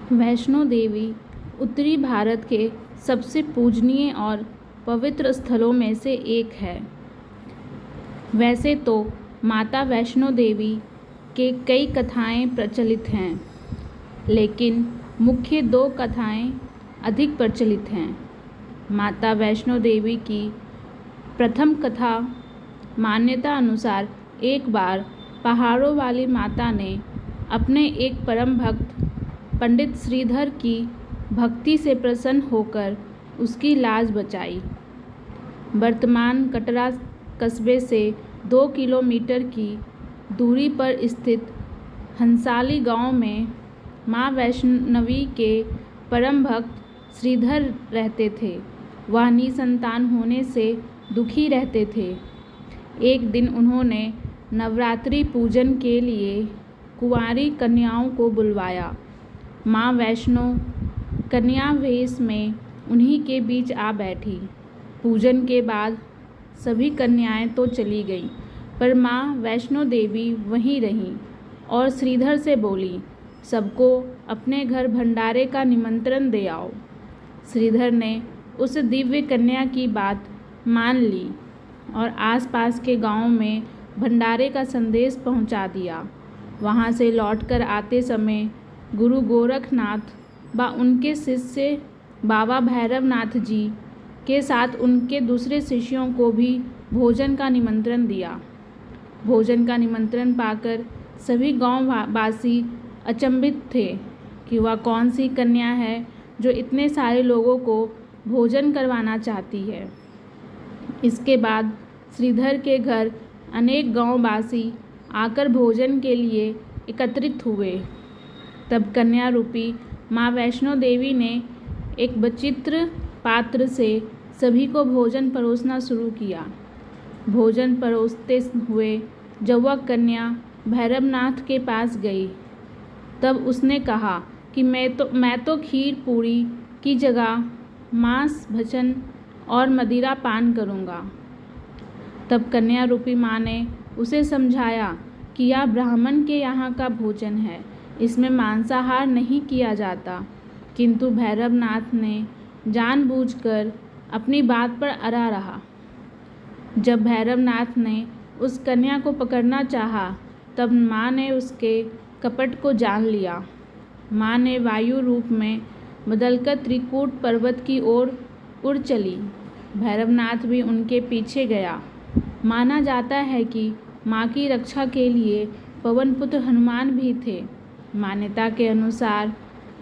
वैष्णो देवी उत्तरी भारत के सबसे पूजनीय और पवित्र स्थलों में से एक है। वैसे तो माता वैष्णो देवी के कई कथाएं प्रचलित हैं, लेकिन मुख्य दो कथाएं अधिक प्रचलित हैं। माता वैष्णो देवी की प्रथम कथा मान्यता अनुसार एक बार पहाड़ों वाली माता ने अपने एक परम भक्त पंडित श्रीधर की भक्ति से प्रसन्न होकर उसकी लाज बचाई। वर्तमान कटरा कस्बे से 2 किलोमीटर की दूरी पर स्थित हंसाली गांव में मां वैष्णवी के परम भक्त श्रीधर रहते थे। वह निसंतान होने से दुखी रहते थे। एक दिन उन्होंने नवरात्रि पूजन के लिए कुंवारी कन्याओं को बुलवाया। मां वैष्णो कन्या वेश में उन्हीं के बीच आ बैठी। पूजन के बाद सभी कन्याएं तो चली गईं, पर मां वैष्णो देवी वहीं रहीं और श्रीधर से बोली, सबको अपने घर भंडारे का निमंत्रण दे आओ। श्रीधर ने उस दिव्य कन्या की बात मान ली और आसपास के गांवों में भंडारे का संदेश पहुंचा दिया। वहां से लौटकर आते समय गुरु गोरखनाथ व उनके शिष्य बाबा भैरवनाथ जी के साथ उनके दूसरे शिष्यों को भी भोजन का निमंत्रण दिया। भोजन का निमंत्रण पाकर सभी गांववासी अचंभित थे कि वह कौन सी कन्या है जो इतने सारे लोगों को भोजन करवाना चाहती है। इसके बाद श्रीधर के घर अनेक गांववासी आकर भोजन के लिए एकत्रित हुए। तब कन्या रूपी मां वैष्णो देवी ने एक विचित्र पात्र से सभी को भोजन परोसना शुरू किया। भोजन परोसते हुए जब वह कन्या भैरवनाथ के पास गई, तब उसने कहा कि मैं तो खीर पूरी की जगह मांस भक्षण और मदिरा पान करूँगा। तब कन्या रूपी माँ ने उसे समझाया कि यह ब्राह्मण के यहाँ का भोजन है, इसमें मांसाहार नहीं किया जाता। किंतु भैरवनाथ ने जानबूझकर अपनी बात पर अड़ा रहा। जब भैरवनाथ ने उस कन्या को पकड़ना चाहा, तब माँ ने उसके कपट को जान लिया। माँ ने वायु रूप में बदलकर त्रिकूट पर्वत की ओर उड़ चली। भैरवनाथ भी उनके पीछे गया। माना जाता है कि माँ की रक्षा के लिए पवन पुत्र हनुमान भी थे। मान्यता के अनुसार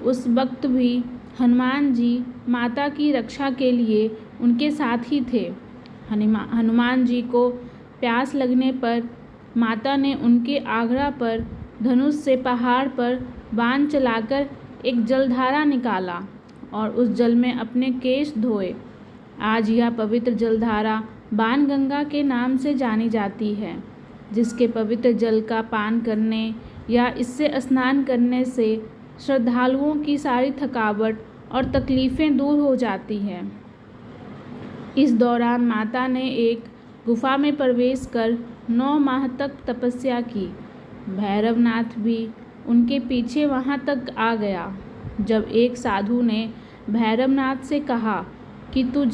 उस वक्त भी हनुमान जी माता की रक्षा के लिए उनके साथ ही थे। हनुमान जी को प्यास लगने पर माता ने उनके आग्रह पर धनुष से पहाड़ पर बाण चलाकर एक जलधारा निकाला और उस जल में अपने केश धोए। आज यह पवित्र जलधारा बाणगंगा के नाम से जानी जाती है, जिसके पवित्र जल का पान करने या इससे स्नान करने से श्रद्धालुओं की सारी थकावट और तकलीफ़ें दूर हो जाती हैं। इस दौरान माता ने एक गुफा में प्रवेश कर 9 माह तक तपस्या की। भैरवनाथ भी उनके पीछे वहां तक आ गया। जब एक साधु ने भैरवनाथ से कहा कि तू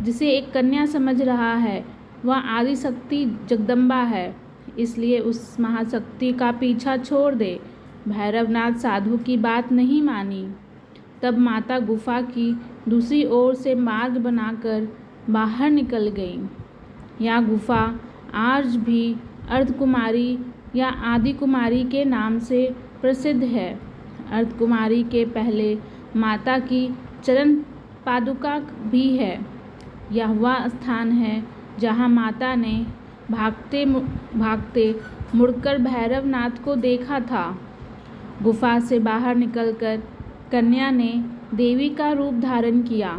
जिसे एक कन्या समझ रहा है, वह आदिशक्ति जगदम्बा है, इसलिए उस महाशक्ति का पीछा छोड़ दे। भैरवनाथ साधु की बात नहीं मानी। तब माता गुफा की दूसरी ओर से मार्ग बनाकर बाहर निकल गई। यह गुफा आज भी अर्धकुमारी या आदि कुमारी के नाम से प्रसिद्ध है। अर्धकुमारी के पहले माता की चरण पादुका भी है। यह वह स्थान है जहाँ माता ने भागते भागते मुड़कर भैरवनाथ को देखा था। गुफा से बाहर निकलकर कन्या ने देवी का रूप धारण किया।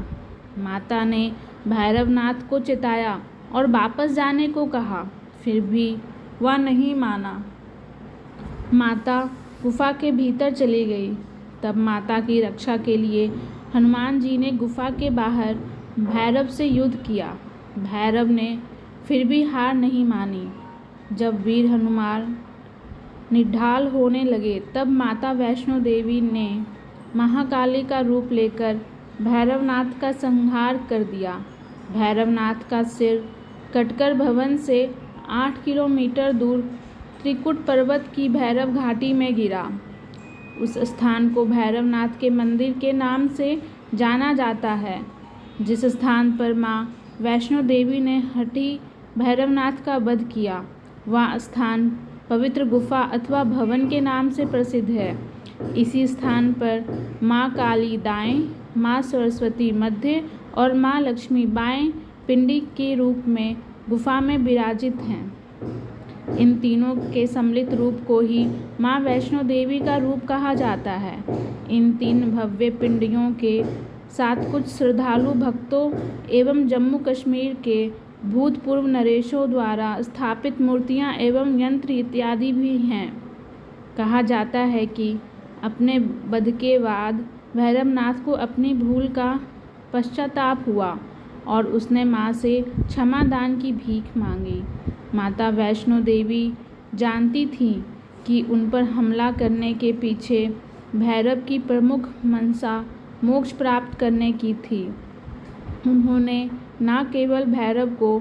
माता ने भैरवनाथ को चिताया और वापस जाने को कहा, फिर भी वह नहीं माना। माता गुफा के भीतर चली गई। तब माता की रक्षा के लिए हनुमान जी ने गुफा के बाहर भैरव से युद्ध किया। भैरव ने फिर भी हार नहीं मानी। जब वीर हनुमान निढाल होने लगे, तब माता वैष्णो देवी ने महाकाली का रूप लेकर भैरवनाथ का संहार कर दिया। भैरवनाथ का सिर कटकर भवन से 8 किलोमीटर दूर त्रिकुट पर्वत की भैरव घाटी में गिरा। उस स्थान को भैरवनाथ के मंदिर के नाम से जाना जाता है। जिस स्थान पर माँ वैष्णो देवी ने हठी भैरवनाथ का वध किया, वह स्थान पवित्र गुफा अथवा भवन के नाम से प्रसिद्ध है। इसी स्थान पर माँ काली दाएं, माँ सरस्वती मध्य और माँ लक्ष्मी बाएं पिंडी के रूप में गुफा में विराजित हैं। इन तीनों के सम्मिलित रूप को ही माँ वैष्णो देवी का रूप कहा जाता है। इन 3 भव्य पिंडियों के साथ कुछ श्रद्धालु भक्तों एवं जम्मू कश्मीर के भूतपूर्व नरेशों द्वारा स्थापित मूर्तियाँ एवं यंत्र इत्यादि भी हैं। कहा जाता है कि अपने वध के बाद भैरवनाथ को अपनी भूल का पश्चाताप हुआ और उसने माँ से क्षमा दान की भीख मांगी। माता वैष्णो देवी जानती थीं कि उन पर हमला करने के पीछे भैरव की प्रमुख मंशा मोक्ष प्राप्त करने की थी। उन्होंने न केवल भैरव को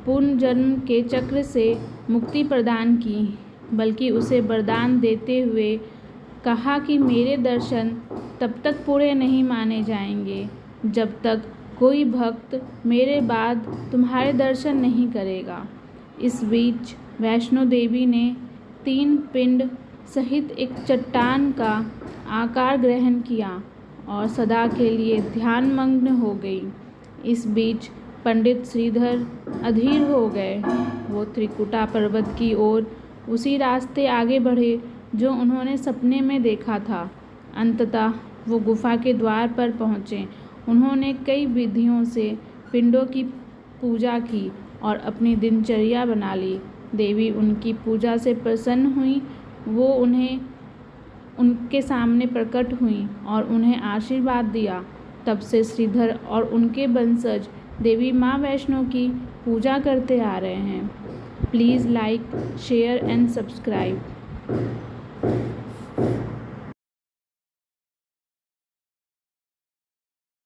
पुनर्जन्म के चक्र से मुक्ति प्रदान की, बल्कि उसे वरदान देते हुए कहा कि मेरे दर्शन तब तक पूरे नहीं माने जाएंगे जब तक कोई भक्त मेरे बाद तुम्हारे दर्शन नहीं करेगा। इस बीच वैष्णो देवी ने 3 पिंड सहित एक चट्टान का आकार ग्रहण किया और सदा के लिए ध्यानमग्न हो गई। इस बीच पंडित श्रीधर अधीर हो गए। वो त्रिकुटा पर्वत की ओर उसी रास्ते आगे बढ़े जो उन्होंने सपने में देखा था। अंततः वो गुफा के द्वार पर पहुँचे। उन्होंने कई विधियों से पिंडों की पूजा की और अपनी दिनचर्या बना ली। देवी उनकी पूजा से प्रसन्न हुई। वो उनके सामने प्रकट हुई और उन्हें आशीर्वाद दिया। तब से श्रीधर और उनके वंशज देवी माँ वैष्णो की पूजा करते आ रहे हैं। Please like, share and subscribe.